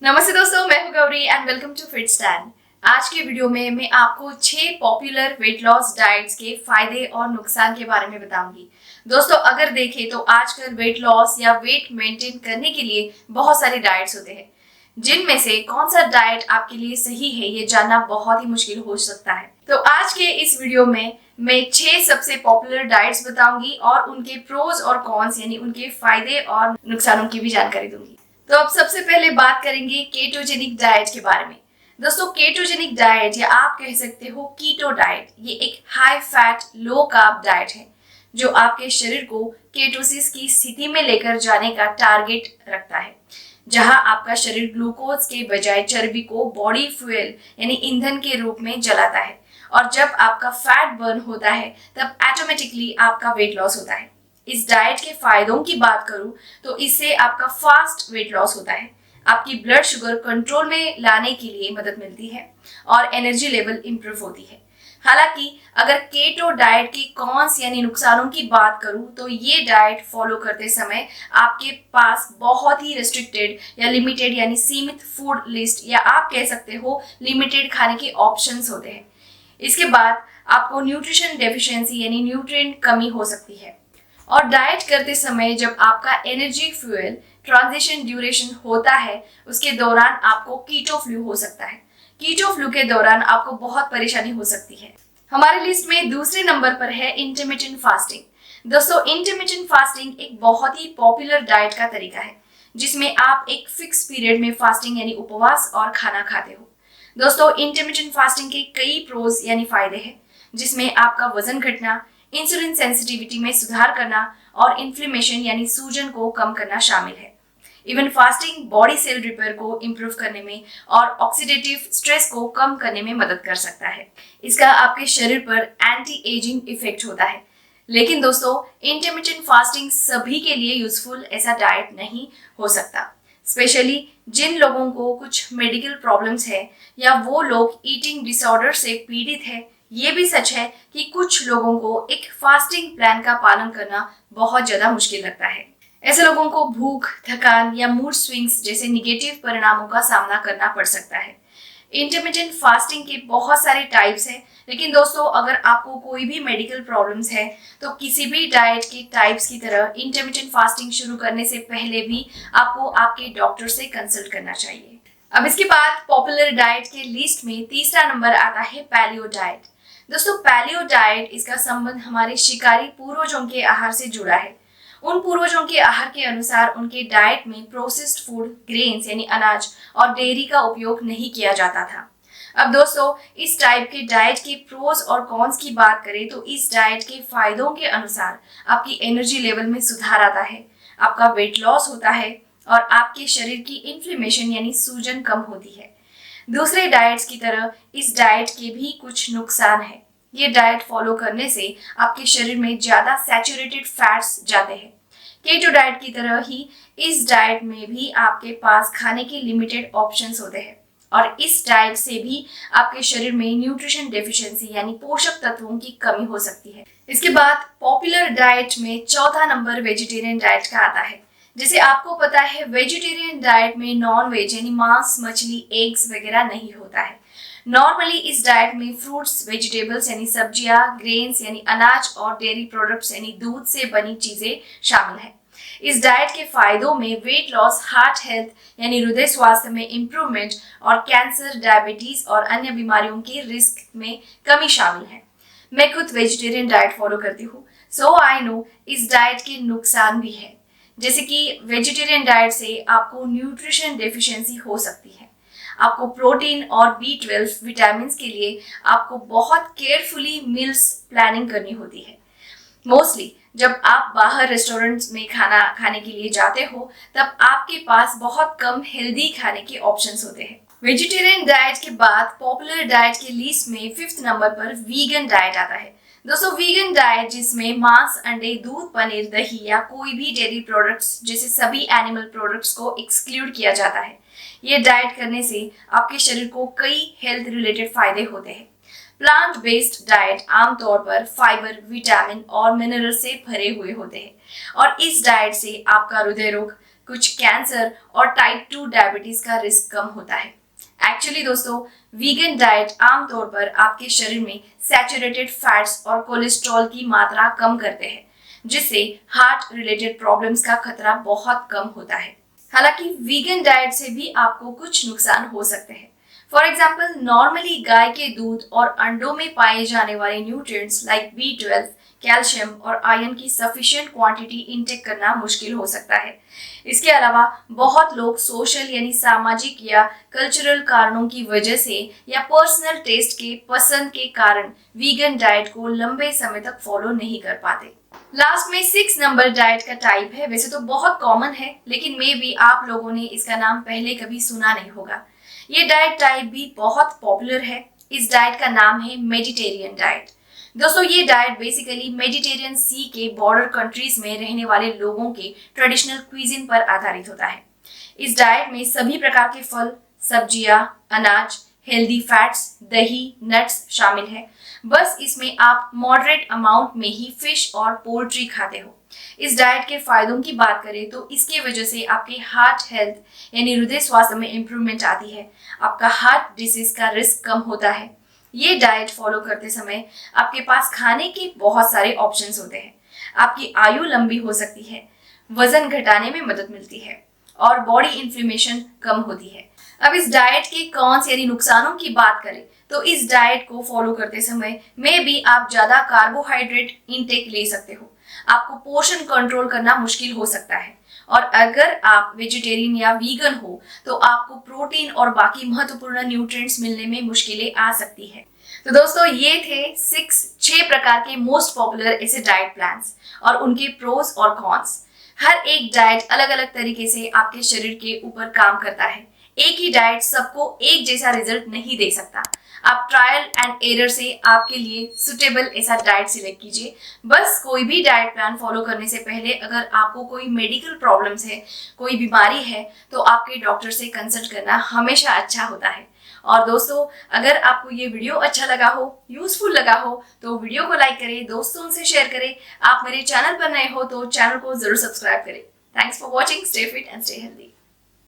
नमस्ते दोस्तों, मैं हूं Gauri and welcome to Fit Stand. आज के वीडियो में मैं आपको 6 पॉपुलर वेट लॉस डाइट्स के फायदे और नुकसान के बारे में बताऊंगी। दोस्तों, अगर देखें तो आजकल वेट लॉस या वेट मेंटेन करने के लिए बहुत सारे डाइट्स होते हैं, जिनमें से कौन सा डाइट आपके लिए सही है ये जानना बहुत ही मुश्किल हो सकता है। तो आज के इस वीडियो में मैं 6 सबसे पॉपुलर डाइट्स बताऊंगी और उनके प्रोज और कॉन्स यानी उनके फायदे और नुकसानों की भी जानकारी दूंगी। तो अब सबसे पहले बात करेंगे केटोजेनिक डाइट के बारे में। दोस्तों, केटोजेनिक डाइट या आप कह सकते हो कीटो डाइट, ये एक high fat low carb diet है जो आपके शरीर को केटोसिस की स्थिति में लेकर जाने का टारगेट रखता है, जहां आपका शरीर ग्लूकोज के बजाय चर्बी को बॉडी फ्यूल यानी ईंधन के रूप में जलाता है। और जब आपका फैट बर्न होता है तब ऑटोमेटिकली आपका वेट लॉस होता है। इस डाइट के फायदों की बात करूं तो इससे आपका फास्ट वेट लॉस होता है, आपकी ब्लड शुगर कंट्रोल में लाने के लिए मदद मिलती है और एनर्जी लेवल इंप्रूव होती है। हालांकि अगर केटो डाइट की कॉन्स यानी नुकसानों की बात करूं तो ये डाइट फॉलो करते समय आपके पास बहुत ही रेस्ट्रिक्टेड या लिमिटेड यानी सीमित फूड लिस्ट या आप कह सकते हो लिमिटेड खाने के ऑप्शंस होते हैं। इसके बाद आपको न्यूट्रिशन डेफिशिएंसी यानी न्यूट्रिएंट कमी हो सकती है। और डाइट करते समय जब आपका एनर्जी फ्यूल ट्रांजिशन ड्यूरेशन होता है, उसके दौरान आपको कीटो फ्लू हो सकता है। कीटो फ्लू के दौरान आपको बहुत परेशानी हो सकती है। हमारे लिस्ट में दूसरे नंबर पर है इंटरमिटेंट फास्टिंग। दोस्तों, इंटरमिटेंट फास्टिंग एक बहुत ही पॉपुलर डाइट का तरीका है जिसमें आप एक फिक्स पीरियड में फास्टिंग यानी उपवास और खाना खाते हो। दोस्तों, इंटरमिटेंट फास्टिंग के कई प्रोज यानी फायदे हैं, जिसमें आपका वजन घटना, इंसुलिन सेंसिटिविटी में सुधार करना और इन्फ्लेमेशन यानी सूजन को कम करना शामिल है। Even fasting body cell repair को इम्प्रूव करने में और ऑक्सीडेटिव स्ट्रेस को कम करने में मदद कर सकता है। इसका आपके शरीर पर एंटी एजिंग इफेक्ट होता है। लेकिन दोस्तों, इंटरमिटेंट फास्टिंग सभी के लिए यूजफुल ऐसा डाइट नहीं हो सकता, स्पेशली जिन लोगों को कुछ मेडिकल प्रॉब्लम्स है या वो लोग ईटिंग डिसऑर्डर से पीड़ित है। ये भी सच है कि कुछ लोगों को एक फास्टिंग प्लान का पालन करना बहुत ज्यादा मुश्किल लगता है। ऐसे लोगों को भूख, थकान या मूड स्विंग्स जैसे निगेटिव परिणामों का सामना करना पड़ सकता है। इंटरमिटेंट फास्टिंग के बहुत सारे टाइप्स हैं, लेकिन दोस्तों अगर आपको कोई भी मेडिकल प्रॉब्लम्स है तो किसी भी डाइट के टाइप्स की तरह इंटरमिटेंट फास्टिंग शुरू करने से पहले भी आपको आपके डॉक्टर से कंसल्ट करना चाहिए। अब इसके बाद पॉपुलर डाइट के लिस्ट में तीसरा नंबर आता है पैलियो डाइट। दोस्तों, पैलियो डाइट, इसका संबंध हमारे शिकारी पूर्वजों के आहार से जुड़ा है। उन पूर्वजों के आहार के अनुसार उनके डाइट में प्रोसेस्ड फूड, ग्रेन्स यानी अनाज और डेयरी का उपयोग नहीं किया जाता था। अब दोस्तों, इस टाइप के डाइट के प्रोज और कॉन्स की बात करें तो इस डाइट के फायदों के अनुसार आपकी एनर्जी लेवल में सुधार आता है, आपका वेट लॉस होता है और आपके शरीर की इन्फ्लेमेशन यानी सूजन कम होती है। दूसरे डाइट्स की तरह इस डाइट के भी कुछ नुकसान है। ये डाइट फॉलो करने से आपके शरीर में ज्यादा सैचुरेटेड फैट्स जाते हैं। केटो डाइट की तरह ही इस डाइट में भी आपके पास खाने के लिमिटेड ऑप्शंस होते हैं और इस डाइट से भी आपके शरीर में न्यूट्रिशन डेफिशिएंसी यानी पोषक तत्वों की कमी हो सकती है। इसके बाद पॉपुलर डाइट में चौथा नंबर वेजिटेरियन डाइट का आता है। जैसे आपको पता है, वेजिटेरियन डाइट में नॉन वेज यानी मांस, मछली, एग्स वगैरह नहीं होता है। नॉर्मली इस डाइट में फ्रूट्स, वेजिटेबल्स यानी सब्जियां, ग्रेन्स यानी अनाज और डेयरी प्रोडक्ट्स यानी दूध से बनी चीजें शामिल हैं। इस डाइट के फायदों में वेट लॉस, हार्ट हेल्थ यानी हृदय स्वास्थ्य में इंप्रूवमेंट और कैंसर, डायबिटीज और अन्य बीमारियों के रिस्क में कमी शामिल है। मैं खुद वेजिटेरियन डाइट फॉलो करती हूँ, सो आई नो इस डाइट के नुकसान भी है। जैसे कि वेजिटेरियन डाइट से आपको न्यूट्रिशन डेफिशिएंसी हो सकती है। आपको प्रोटीन और B12 विटामिन के लिए आपको बहुत केयरफुली मील्स प्लानिंग करनी होती है। मोस्टली जब आप बाहर रेस्टोरेंट्स में खाना खाने के लिए जाते हो तब आपके पास बहुत कम हेल्दी खाने के ऑप्शंस होते हैं। वेजिटेरियन डाइट के बाद पॉपुलर डाइट के लिस्ट में 5th नंबर पर वीगन डाइट आता है। दोस्तों, वीगन डाइट जिसमें मांस, अंडे, दूध, पनीर, दही या कोई भी डेयरी प्रोडक्ट्स जैसे सभी एनिमल प्रोडक्ट्स को एक्सक्लूड किया जाता है। ये डाइट करने से आपके शरीर को कई हेल्थ रिलेटेड फायदे होते हैं। प्लांट बेस्ड डाइट आमतौर पर फाइबर, विटामिन और मिनरल से भरे हुए होते हैं और इस डाइट से आपका हृदय रोग, कुछ कैंसर और टाइप 2 डायबिटीज का रिस्क कम होता है। एक्चुअली दोस्तों, वीगन डाइट आमतौर पर आपके शरीर में सैचुरेटेड फैट्स और कोलेस्ट्रॉल की मात्रा कम करते हैं, जिससे हार्ट रिलेटेड प्रॉब्लम्स का खतरा बहुत कम होता है। हालांकि वीगन डाइट से भी आपको कुछ नुकसान हो सकते हैं। फॉर एग्जाम्पल, नॉर्मली गाय के दूध और अंडों में पाए जाने वाले न्यूट्रिएंट्स लाइक B12, कैल्शियम और आयरन की सफिशिएंट क्वांटिटी इनटेक करना मुश्किल हो सकता है। इसके अलावा बहुत लोग सोशल यानी सामाजिक या कल्चरल कारणों की वजह से या पर्सनल टेस्ट के पसंद के कारण वीगन डाइट को लंबे समय तक फॉलो नहीं कर पाते। लास्ट में 6 नंबर डाइट का टाइप है। वैसे तो बहुत कॉमन है, लेकिन मे बी आप लोगों ने इसका नाम पहले कभी सुना नहीं होगा। ये डाइट टाइप भी बहुत पॉपुलर है। इस डाइट का नाम है मेडिटेरियन डाइट। दोस्तों, ये डाइट बेसिकली मेडिटेरियन सी के बॉर्डर कंट्रीज में रहने वाले लोगों के ट्रेडिशनल क्विजिन पर आधारित होता है। इस डाइट में सभी प्रकार के फल, सब्जियां, अनाज, हेल्दी फैट्स, दही, नट्स शामिल है। बस इसमें आप मॉडरेट अमाउंट में ही फिश और पोल्ट्री खाते हो। इस डाइट के फायदों की बात करें तो इसकी वजह से आपके हार्ट हेल्थ यानी हृदय स्वास्थ्य में इंप्रूवमेंट आती है। आपका हार्ट डिसीज का रिस्क कम होता है। ये डाइट फॉलो करते समय आपके पास खाने के बहुत सारे ऑप्शंस होते हैं। आपकी आयु लंबी हो सकती है, वजन घटाने में मदद मिलती है और बॉडी इन्फ्लेमेशन कम होती है। अब इस डाइट के कौन से यानी नुकसानों की बात करें तो इस डाइट को फॉलो करते समय में भी आप ज्यादा कार्बोहाइड्रेट इनटेक ले सकते हो। आपको पोषण कंट्रोल करना मुश्किल हो सकता है, और अगर आप वेजिटेरियन या वीगन हो तो आपको प्रोटीन और बाकी महत्वपूर्ण न्यूट्रिएंट्स मिलने में मुश्किलें आ सकती है। तो दोस्तों, ये थे 6 प्रकार के मोस्ट पॉपुलर ऐसे डाइट प्लान्स और उनके प्रोज और कॉन्स। हर एक डाइट अलग अलग तरीके से आपके शरीर के ऊपर काम करता है। एक ही डाइट सबको एक जैसा रिजल्ट नहीं दे सकता। आप ट्रायल एंड एरर से आपके लिए सुटेबल ऐसा डाइट सिलेक्ट कीजिए। बस कोई भी डाइट प्लान फॉलो करने से पहले अगर आपको कोई मेडिकल प्रॉब्लम्स है, कोई बीमारी है, तो आपके डॉक्टर से कंसल्ट करना हमेशा अच्छा होता है। और दोस्तों, अगर आपको ये वीडियो अच्छा लगा हो, यूजफुल लगा हो, तो वीडियो को लाइक करें, दोस्तों से शेयर करें। आप मेरे चैनल पर नए हो तो चैनल को जरूर सब्सक्राइब करें। Thanks for watching. Stay fit and stay healthy.